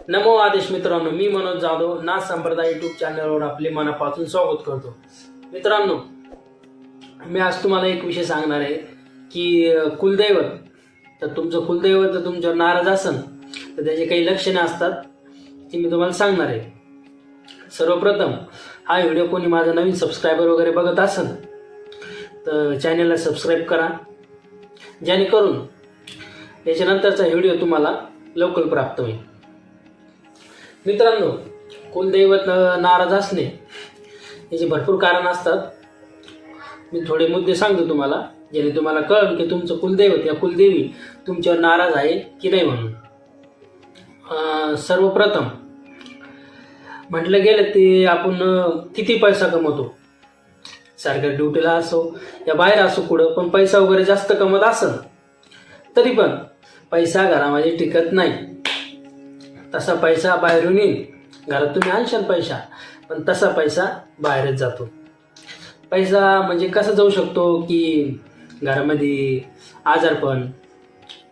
नमो आदेश मित्रांनो, मी मनोज जाधव नाथ संप्रदाय यूट्यूब चॅनलवर आपले मनापासून स्वागत करतो. मित्रांनो, मी आज तुम्हाला एक विषय सांगणार आहे की कुलदैवत. तर तुमचं कुलदैवत जर तुमच्यावर नाराज असेल तर त्याचे काही लक्षणे असतात ते मी तुम्हाला सांगणार आहे. सर्वप्रथम हा व्हिडिओ कोणी माझा नवीन सबस्क्रायबर वगैरे बघत असेल तर चॅनलला सबस्क्राईब करा, जेणेकरून याच्यानंतरचा व्हिडिओ तुम्हाला लवकर प्राप्त होईल. मित्रांनो, कुलदैवत नाराज असणे याचे भरपूर कारण असतात. मी थोडे मुद्दे सांगतो तुम्हाला, जेणे तुम्हाला कळेल की तुमचं कुलदैवत या कुलदेवी तुमच्यावर नाराज आहे की नाही म्हणून. सर्वप्रथम म्हटलं गेलं ते आपण किती पैसा कमवतो, सरकारी ड्युटीला असो या बाहेर असो कुठं, पण पैसा वगैरे जास्त कमवत असेल तरी पण पैसा घरामध्ये टिकत नाही. तसा पैसा बाहेरून येईल, घरात तुम्ही आणशाल पैसा, पण तसा पैसा बाहेरच जातो. पैसा म्हणजे कसं जाऊ शकतो की घरामध्ये आजारपण,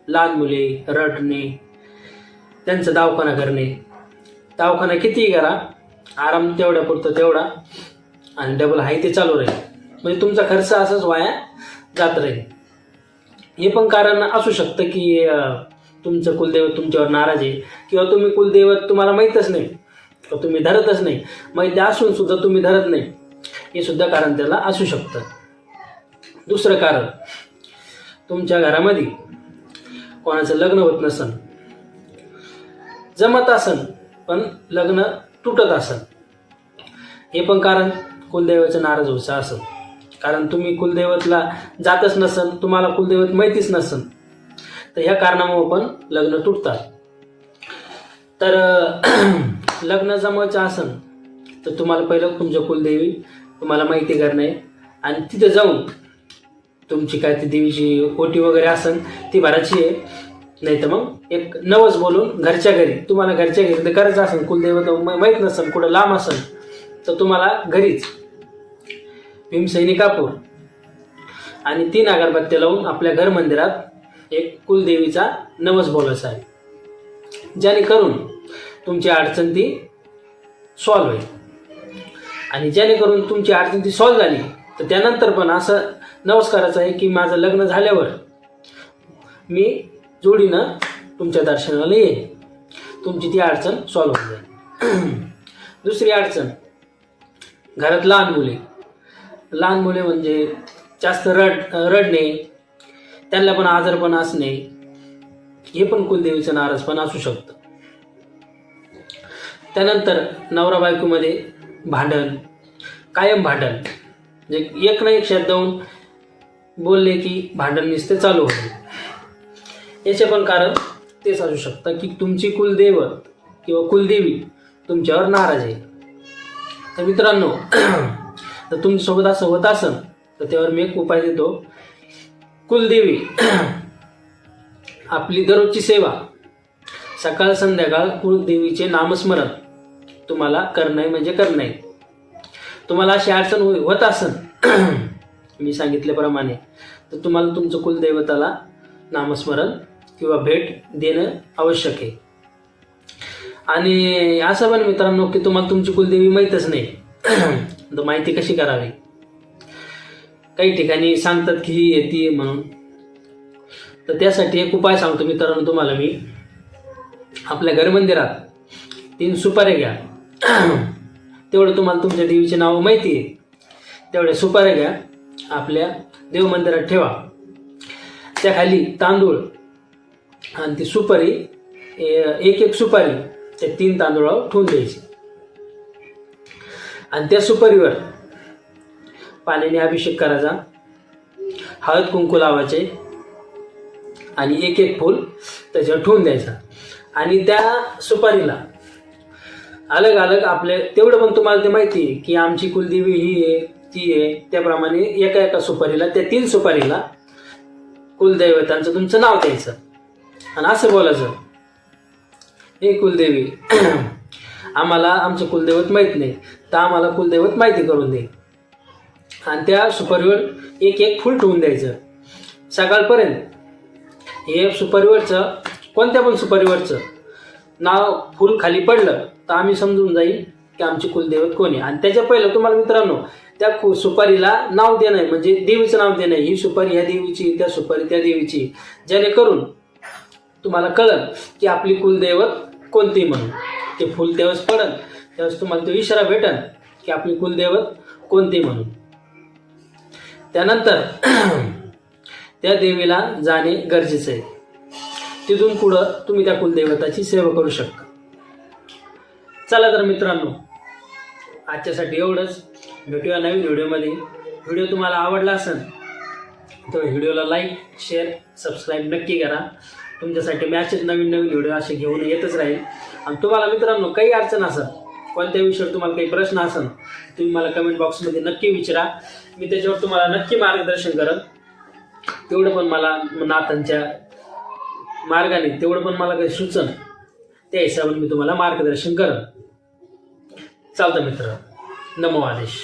लहान मुले रडणे, त्यांचा दवाखाना करणे. दवाखाना कितीही करा, आराम तेवढ्यापुरतं तेवढा आणि डबल आहे ते चालू राहील, म्हणजे तुमचा खर्च असंच वाया जात राहील. हे पण कारण असू शकतं की तुमचं कुलदैवत तुमच्यावर नाराज आहे, किंवा तुम्ही कुलदैवत तुम्हाला माहीतच नाही किंवा तुम्ही धरतच नाही, माहिती असून सुद्धा तुम्ही धरत नाही, हे सुद्धा कारण त्याला असू शकतं. दुसरं कारण, तुमच्या घरामध्ये कोणाचं लग्न होत नसन, जमत असन पण लग्न तुटत असन, हे पण कारण कुलदैवाचं नाराज व्हायचं असेल. कारण तुम्ही कुलदैवतला जातच नसन, तुम्हाला कुलदैवत माहितीच नसन, तर ह्या कारणामुळे पण लग्न तुटतात. तर लग्न जमवायचं असेल तर तुम्हाला पहिलं तुमच्या कुलदेवी तुम्हाला माहिती करणे आणि तिथं जाऊन तुमची काय ती देवीची ओटी वगैरे असेल ती भरायची आहे. नाही तर मग एक नवस बोलून घरच्या घरी, तुम्हाला घरच्या घरी तर करायचं असेल, कुलदैवत माहीत नसेल कुठं लांब असेल तर तुम्हाला घरीच भीमसेनी कापूर आणि 3 अगरबत्त्या लावून आपल्या घर मंदिरात एक कुलदेवीचा नवस बोलायचा आहे, जेणेकरून तुमची अडचण ती सॉल्व्ह होईल. आणि जेणेकरून तुमची अडचण ती सॉल्व्ह झाली तर त्यानंतर पण असं नवस करायचं आहे की माझं लग्न झाल्यावर मी जोडीनं तुमच्या दर्शनाला येईल, तुमची ती अडचण सॉल्व्ह होऊन जाईल. दुसरी अडचण, घरात लहान मुले म्हणजे जास्त रडणे, त्यांना पण आजारपण असणे, हे पण कुलदेवीचं नाराजपण असू शकतं. त्यानंतर नवरा बायकोमध्ये भांडण, कायम भांडण, म्हणजे एक ना एक शब्द देऊन बोलले की भांडण नुसते चालू होते. याचे पण कारण तेच असू शकतं की तुमची कुलदैवत किंवा कुलदेवी तुमच्यावर नाराज आहे. तर मित्रांनो, तर तुमच्यासोबत असं होत असेल तर त्यावर मी एक उपाय देतो. कुलदेवी आपली दररोजची सेवा, सकाळ संध्याकाळ कुलदेवीचे नामस्मरण तुम्हाला करणं म्हणजे करणं. तुम्हाला अशी अडचण होत असेल मी सांगितल्याप्रमाणे, तर तुम्हाला तुमचं कुलदैवताला नामस्मरण किंवा भेट देणं आवश्यक आहे. आणि असं पण मित्रांनो की तुम्हाला तुमची कुलदेवी माहीतच नाही, तर माहिती कशी करावी. काही ठिकाणी सांगतात की ही येते म्हणून, तर त्यासाठी एक उपाय सांगतो मित्रांनो तुम्हाला मी. आपल्या घरमंदिरात 3 सुपाऱ्या घ्या. तेवढं तुम्हाला तुमच्या देवीचे नाव माहिती आहे तेवढ्या सुपाऱ्या घ्या, आपल्या देव मंदिरात ठेवा. त्या खाली तांदूळ आणि ती सुपारी, एक सुपारी त्या 3 तांदूळावर ठेवून द्यायची. आणि त्या सुपारीवर पाण्याने अभिषेक करायचा, हळद कुंकू लावायचे आणि एक फूल त्याच्यावर ठेवून द्यायचा. आणि त्या सुपारीला अलग अलग आपले तेवढं पण तुम्हाला ते माहिती आहे की आमची कुलदेवी ही आहे ती आहे, त्याप्रमाणे एका सुपारीला, त्या 3 सुपारीला कुलदैवतांचं तुमचं नाव द्यायचं आणि असं बोलायचं, हे कुलदेवी आम्हाला आमचं कुलदैवत माहीत नाही, तर आम्हाला कुलदैवत माहिती करून दे. आणि त्या सुपारीवर एक फूल ठेवून द्यायचं सकाळपर्यंत. हे सुपारीवरचं, कोणत्या पण सुपारीवरचं नाव फुल खाली पडलं तर आम्ही समजून जाईल की आमची कुलदैवत कोणी. आणि त्याच्या पहिलं तुम्हाला मित्रांनो त्या सुपारीला नाव देणं आहे, म्हणजे देवीचं नाव देणं आहे. ही सुपारी ह्या देवीची, त्या सुपारी त्या देवीची, जेणेकरून तुम्हाला कळलं की आपली कुलदैवत कोणती म्हणून. ते फुल त्यावेळेस पडल त्यावेळेस तुम्हाला तो इशारा भेटल की आपली कुलदैवत कोणती म्हणून. त्यानंतर त्या देवीला जाणे गरजेचं आहे. तिथून पुढं तुम्ही त्या कुलदैवताची सेवा करू शकता. चला तर मित्रांनो, आजच्यासाठी एवढंच. भेटूया नवीन व्हिडिओमध्ये. व्हिडिओ तुम्हाला आवडला असेल तर व्हिडिओला लाईक, शेअर, सबस्क्राईब नक्की करा. तुमच्यासाठी मी असेच नवीन नवीन व्हिडिओ असे घेऊन येतच राहील. आणि तुम्हाला मित्रांनो काही अडचण असेल, कोणत्या विषयावर तुम्हाला काही प्रश्न असेल, तुम्ही मला कमेंट बॉक्समध्ये नक्की विचारा. मी त्याच्यावर तुम्हाला नक्की मार्गदर्शन करेन. तेवढं पण मला नाथांच्या मार्गाने तेवढं पण मला काही सुचन, त्या हिशोबाने मी तुम्हाला मार्गदर्शन करेन. चालतं मित्र. नमो आदेश.